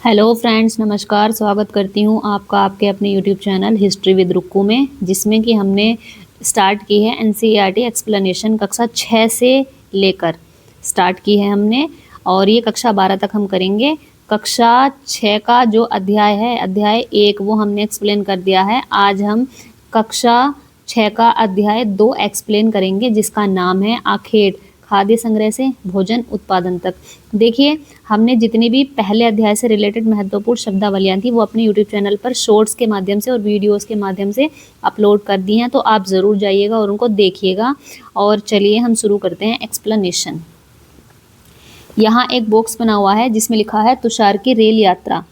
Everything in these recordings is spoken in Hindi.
हेलो फ्रेंड्स, नमस्कार। स्वागत करती हूँ आपका आपके अपने YouTube channel history with Rukku में, जिसमें कि हमने स्टार्ट की है एनसीईआरटी एक्सप्लेनेशन कक्षा 6 से लेकर स्टार्ट की है हमने, और ये कक्षा 12 तक हम करेंगे। कक्षा 6 का जो अध्याय है, अध्याय 1, वो हमने एक्सप्लेन कर दिया है। आज हम कक्षा 6 का अध्याय 2 एक्सप्लेन करेंगे, जिसका नाम है आखेट, खाद्य संग्रह से भोजन उत्पादन तक। देखिए, हमने जितनी भी पहले अध्याय से रिलेटेड महत्वपूर्ण शब्दावलियाँ थी वो अपने यूट्यूब चैनल पर शॉर्ट्स के माध्यम से और वीडियोस के माध्यम से अपलोड कर दी हैं, तो आप ज़रूर जाइएगा और उनको देखिएगा। और चलिए हम शुरू करते हैं एक्सप्लेनेशन। यहाँ एक बॉक्स बना हुआ है जिसमें लिखा है तुषार की रेल यात्रा।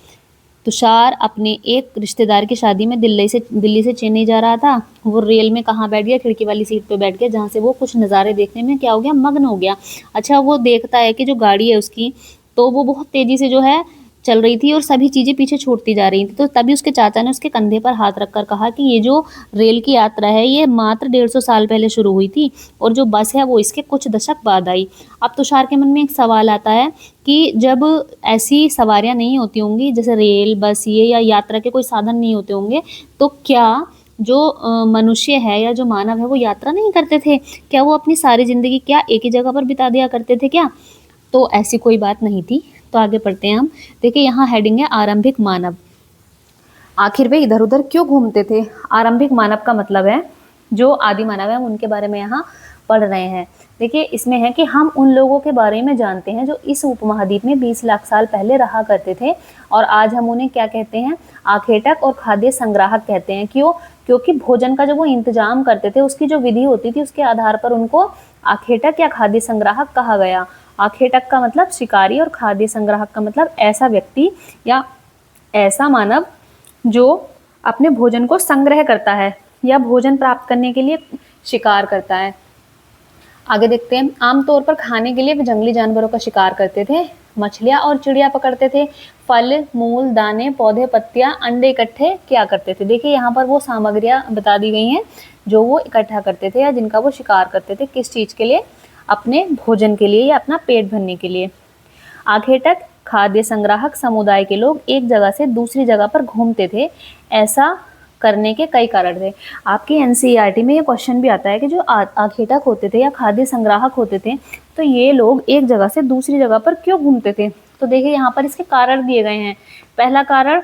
तुषार अपने एक रिश्तेदार की शादी में दिल्ली से चेन्नई जा रहा था। वो रेल में कहाँ बैठ गया? खिड़की वाली सीट पे बैठ गया, जहाँ से वो कुछ नज़ारे देखने में क्या हो गया, मग्न हो गया। अच्छा, वो देखता है कि जो गाड़ी है उसकी, तो वो बहुत तेज़ी से जो है चल रही थी और सभी चीज़ें पीछे छूटती जा रही थी। तो तभी उसके चाचा ने उसके कंधे पर हाथ रखकर कहा कि ये जो रेल की यात्रा है ये मात्र 150 साल पहले शुरू हुई थी और जो बस है वो इसके कुछ दशक बाद आई। अब तुषार के मन में एक सवाल आता है कि जब ऐसी सवारियां नहीं होती होंगी, जैसे रेल, बस, ये या यात्रा के कोई साधन नहीं होते होंगे, तो क्या जो मनुष्य है या जो मानव है वो यात्रा नहीं करते थे? क्या वो अपनी सारी ज़िंदगी क्या एक ही जगह पर बिता दिया करते थे क्या? तो ऐसी कोई बात नहीं थी। तो आगे पढ़ते हैं हम। देखिए, यहाँ हेडिंग है आरंभिक मानव। आखिर वे इधर उधर क्यों घूमते थे? आरंभिक मानव का मतलब है जो आदि मानव है, उनके बारे में यहाँ पढ़ रहे हैं। देखिए, इसमें है कि हम उन लोगों के बारे में जानते हैं जो इस उपमहाद्वीप में 20 लाख साल पहले रहा करते थे, और आज हम उन्हें क्या कहते हैं? आखेटक और खाद्य संग्राहक कहते हैं। क्यों? क्योंकि भोजन का जो वो इंतजाम करते थे, उसकी जो विधि होती थी, उसके आधार पर उनको आखेटक या खाद्य संग्राहक कहा गया। आखेटक का मतलब शिकारी और खाद्य संग्राहक का मतलब ऐसा व्यक्ति या ऐसा मानव जो अपने भोजन को संग्रह करता है या भोजन प्राप्त करने के लिए शिकार करता है। आगे देखते हैं। आमतौर पर खाने के लिए वे जंगली जानवरों का शिकार करते थे, मछलियाँ और चिड़िया पकड़ते थे, फल, मूल, दाने, पौधे, पत्तियाँ, अंडे इकट्ठे क्या करते थे। देखिए, यहाँ पर वो सामग्रियाँ बता दी गई हैं जो वो इकट्ठा करते थे या जिनका वो शिकार करते थे। किस चीज़ के लिए? अपने भोजन के लिए या अपना पेट भरने के लिए। आखेटक खाद्य संग्राहक समुदाय के लोग एक जगह से दूसरी जगह पर घूमते थे। ऐसा करने के कई कारण थे। आपकी एनसीईआरटी में ये क्वेश्चन भी आता है कि जो आखेटक होते थे या खाद्य संग्राहक होते थे, तो ये लोग एक जगह से दूसरी जगह पर क्यों घूमते थे? तो देखिए, यहाँ पर इसके कारण दिए गए हैं। पहला कारण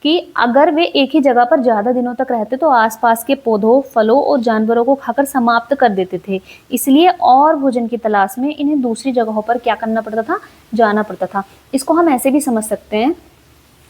कि अगर वे एक ही जगह पर ज़्यादा दिनों तक रहते तो आसपास के पौधों, फलों और जानवरों को खाकर समाप्त कर देते थे। इसलिए और भोजन की तलाश में इन्हें दूसरी जगहों पर क्या करना पड़ता था? जाना पड़ता था। इसको हम ऐसे भी समझ सकते हैं,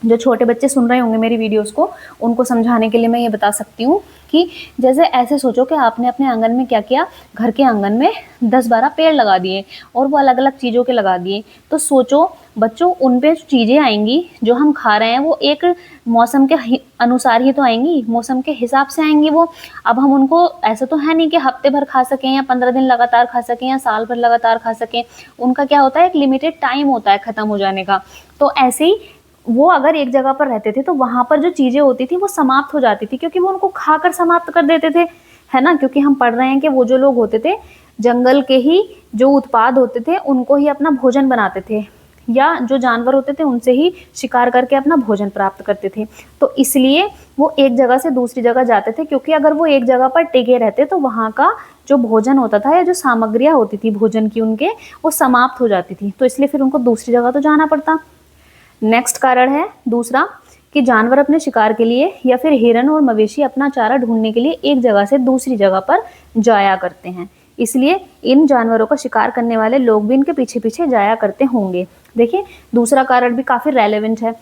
जो छोटे बच्चे सुन रहे होंगे मेरी वीडियोस को, उनको समझाने के लिए मैं ये बता सकती हूँ कि जैसे ऐसे सोचो कि आपने अपने आंगन में क्या किया, घर के आंगन में 10-12 पेड़ लगा दिए और वो अलग अलग चीज़ों के लगा दिए। तो सोचो बच्चों, उन पे चीज़ें आएंगी जो हम खा रहे हैं, वो एक मौसम के अनुसार ही तो आएंगी, मौसम के हिसाब से आएंगी वो। अब हम उनको ऐसा तो है नहीं कि हफ्ते भर खा सकें या 15 दिन लगातार खा सकें या साल भर लगातार खा सकें। उनका क्या होता है? एक लिमिटेड टाइम होता है ख़त्म हो जाने का। तो ऐसे ही वो अगर एक जगह पर रहते थे तो वहाँ पर जो चीज़ें होती थी वो समाप्त हो जाती थी, क्योंकि वो उनको खाकर समाप्त कर देते थे, है ना। क्योंकि हम पढ़ रहे हैं कि वो जो लोग होते थे, जंगल के ही जो उत्पाद होते थे उनको ही अपना भोजन बनाते थे, या जो जानवर होते थे उनसे ही शिकार करके अपना भोजन प्राप्त करते थे। तो इसलिए वो एक जगह से दूसरी जगह जाते थे, क्योंकि अगर वो एक जगह पर टिके रहते तो वहाँ का जो भोजन होता था या जो सामग्रियाँ होती थी भोजन की उनके, वो समाप्त हो जाती थी। तो इसलिए फिर उनको दूसरी जगह तो जाना पड़ता। नेक्स्ट कारण है दूसरा कि जानवर अपने शिकार के लिए या फिर हिरन और मवेशी अपना चारा ढूंढने के लिए एक जगह से दूसरी जगह पर जाया करते हैं। इसलिए इन जानवरों का शिकार करने वाले लोग भी इनके पीछे पीछे जाया करते होंगे। देखिए, दूसरा कारण भी काफ़ी रेलेवेंट है।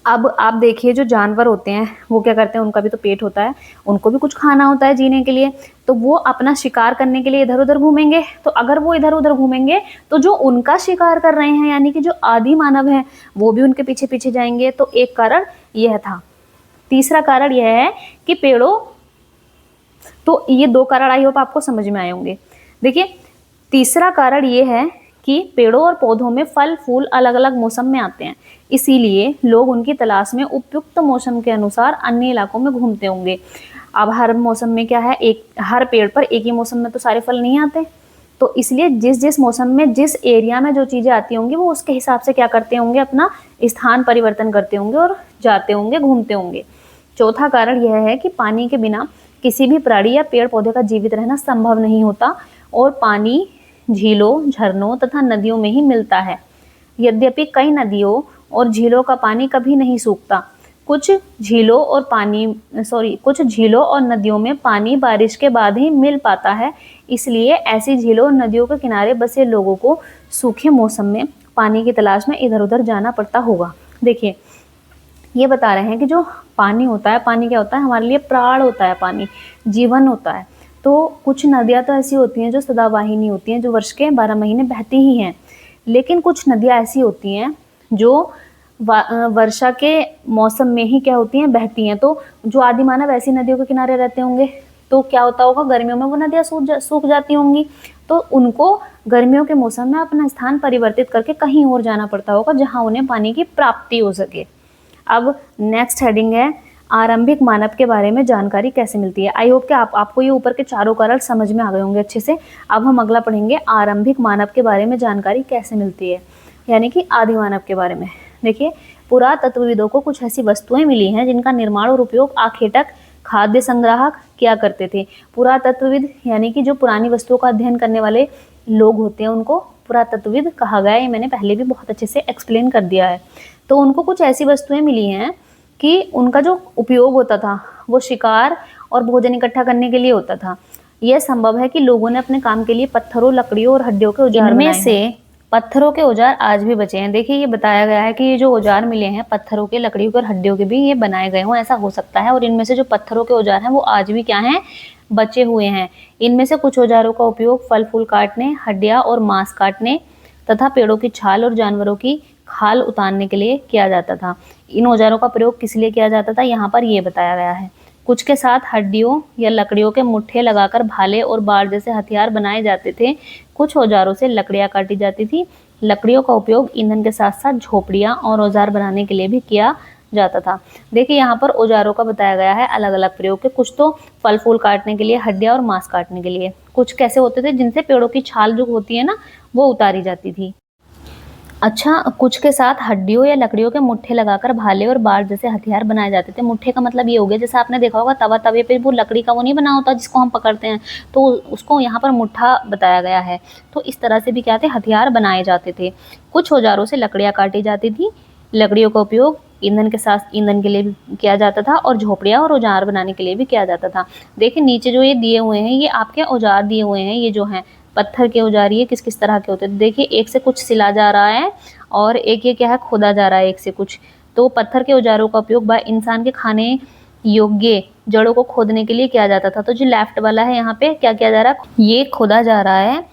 अब आप देखिए, जो जानवर होते हैं वो क्या करते हैं? उनका भी तो पेट होता है, उनको भी कुछ खाना होता है जीने के लिए, तो वो अपना शिकार करने के लिए इधर उधर घूमेंगे। तो अगर वो इधर उधर घूमेंगे तो जो उनका शिकार कर रहे हैं यानी कि जो आदि मानव है वो भी उनके पीछे पीछे जाएंगे। तो एक कारण यह था। तीसरा कारण यह है कि पेड़ों, तो ये 2 कारण आई होप आपको समझ में आए होंगे। देखिए, तीसरा कारण ये है कि पेड़ों और पौधों में फल फूल अलग अलग मौसम में आते हैं, इसीलिए लोग उनकी तलाश में उपयुक्त मौसम के अनुसार अन्य इलाकों में घूमते होंगे। अब हर मौसम में क्या है, हर पेड़ पर एक ही मौसम में तो सारे फल नहीं आते, तो इसलिए जिस जिस मौसम में जिस एरिया में जो चीज़ें आती होंगी वो उसके हिसाब से क्या करते होंगे, अपना स्थान परिवर्तन करते होंगे और जाते होंगे, घूमते होंगे। चौथा कारण यह है कि पानी के बिना किसी भी प्राणी या पेड़ पौधे का जीवित रहना संभव नहीं होता और पानी झीलों, झरनों तथा नदियों में ही मिलता है। यद्यपि कई नदियों और झीलों का पानी कभी नहीं सूखता। कुछ झीलों और नदियों में पानी बारिश के बाद ही मिल पाता है। इसलिए ऐसी झीलों और नदियों के किनारे बसे लोगों को सूखे मौसम में पानी की तलाश में इधर उधर जाना पड़ता होगा। देखिए, ये बता रहे हैं कि जो पानी होता है, पानी क्या होता है, हमारे लिए प्राण होता है, पानी जीवन होता है। तो कुछ नदियाँ तो ऐसी होती हैं जो सदावाहिनी होती हैं, जो वर्ष के 12 महीने बहती ही हैं। लेकिन कुछ नदियाँ ऐसी होती हैं जो वर्षा के मौसम में ही क्या होती हैं, बहती हैं। तो जो आदिमानव ऐसी नदियों के किनारे रहते होंगे तो क्या होता होगा, गर्मियों में वो नदियाँ सूख जाती होंगी, तो उनको गर्मियों के मौसम में अपना स्थान परिवर्तित करके कहीं और जाना पड़ता होगा जहाँ उन्हें पानी की प्राप्ति हो सके। अब नेक्स्ट हेडिंग है आरंभिक मानव के बारे में जानकारी कैसे मिलती है। आई होप कि आपको ये ऊपर के चारों कारण समझ में आ गए होंगे अच्छे से। अब हम अगला पढ़ेंगे आरंभिक मानव के बारे में जानकारी कैसे मिलती है, यानी कि आदि मानव के बारे में। देखिए, पुरातत्वविदों को कुछ ऐसी वस्तुएं मिली हैं जिनका निर्माण और उपयोग आखेटक, खाद्य संग्राहक किया करते थे। पुरातत्वविद यानी कि जो पुरानी वस्तुओं का अध्ययन करने वाले लोग होते हैं उनको पुरातत्वविद कहा गया है। ये मैंने पहले भी बहुत अच्छे से एक्सप्लेन कर दिया है। तो उनको कुछ ऐसी वस्तुएं मिली हैं कि उनका जो उपयोग होता था वो शिकार और भोजन इकट्ठा करने के लिए होता था। यह संभव है कि लोगों ने अपने काम के लिए पत्थरों, लकड़ियों और हड्डियों के औजार बनाए हैं। इनमें से पत्थरों के औजार आज भी बचे हैं। देखिए, ये बताया गया है कि ये जो औजार मिले हैं पत्थरों के, लकड़ियों के और हड्डियों के भी, ये बनाए गए हों, ऐसा हो सकता है। और इनमें से जो पत्थरों के औजार हैं वो आज भी क्या हैं, बचे हुए हैं। इनमें से कुछ औजारों का उपयोग फल फूल काटने, हड्डियां और मांस काटने तथा पेड़ों की छाल और जानवरों की खाल उतारने के लिए किया जाता था। इन औजारों का प्रयोग किस लिए किया जाता था, यहाँ पर ये बताया गया है। कुछ के साथ हड्डियों या लकड़ियों के मुट्ठे लगाकर भाले और बाड़ जैसे हथियार बनाए जाते थे। कुछ औजारों से लकड़ियां काटी जाती थी। लकड़ियों का उपयोग ईंधन के साथ साथ झोपड़ियां और औजार बनाने के लिए भी किया जाता था। देखिए, यहाँ पर औजारों का बताया गया है अलग अलग प्रयोग के। कुछ तो फल फूल काटने के लिए, हड्डियां और मांस काटने के लिए। कुछ कैसे होते थे, जिनसे पेड़ों की छाल जो होती है ना वो उतारी जाती थी। अच्छा, कुछ के साथ हड्डियों या लकड़ियों के मुट्ठे लगाकर भाले और बाड़ जैसे हथियार बनाए जाते थे। मुट्ठे का मतलब ये हो गया, जैसे आपने देखा होगा तवे पे वो लकड़ी का वो नहीं बना होता जिसको हम पकड़ते हैं, तो उसको यहाँ पर मुट्ठा बताया गया है। तो इस तरह से भी क्या थे, हथियार बनाए जाते थे। कुछ औजारों से लकड़ियाँ काटी जाती थी। लकड़ियों का उपयोग ईंधन के लिए भी किया जाता था और झोपड़ियाँ और औजार बनाने के लिए भी किया जाता था। देखिए, नीचे जो ये दिए हुए हैं ये आपके औजार दिए हुए हैं। ये जो हैं पत्थर के औजार, ये किस किस तरह के होते हैं। देखिए, एक से कुछ सिला जा रहा है और एक ये क्या है, खोदा जा रहा है एक से कुछ। तो पत्थर के औजारों का उपयोग इंसान के खाने योग्य जड़ों को खोदने के लिए किया जाता था। तो जो लेफ्ट वाला है यहाँ पे क्या किया जा रहा है, ये खोदा जा रहा है,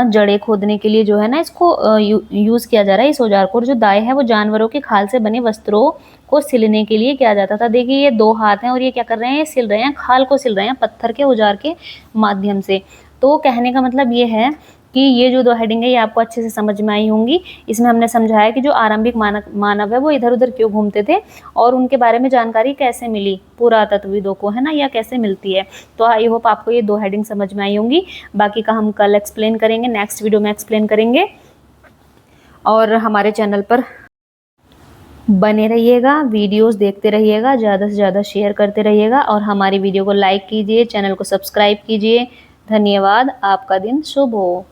जड़ें खोदने के लिए जो है ना इसको यूज किया जा रहा है इस औजार को। और जो दाएं है वो जानवरों के खाल से बने वस्त्रों को सिलने के लिए किया जाता था। देखिए, ये दो हाथ हैं और ये क्या कर रहे हैं, ये सिल रहे हैं, खाल को सिल रहे हैं पत्थर के औजार के माध्यम से। तो कहने का मतलब ये है कि ये जो दो हेडिंग है ये आपको अच्छे से समझ में आई होंगी। इसमें हमने समझाया कि जो आरंभिक मानव है वो इधर उधर क्यों घूमते थे और उनके बारे में जानकारी कैसे मिली पुरातत्वविदों को, है ना, या कैसे मिलती है। तो आई होप आपको ये दो हेडिंग समझ में आई होंगी। बाकी का हम कल एक्सप्लेन करेंगे, नेक्स्ट वीडियो में एक्सप्लेन करेंगे। और हमारे चैनल पर बने रहिएगा, वीडियोस देखते रहिएगा, ज़्यादा से ज़्यादा शेयर करते रहिएगा और हमारी वीडियो को लाइक कीजिए, चैनल को सब्सक्राइब कीजिए। धन्यवाद। आपका दिन शुभ हो।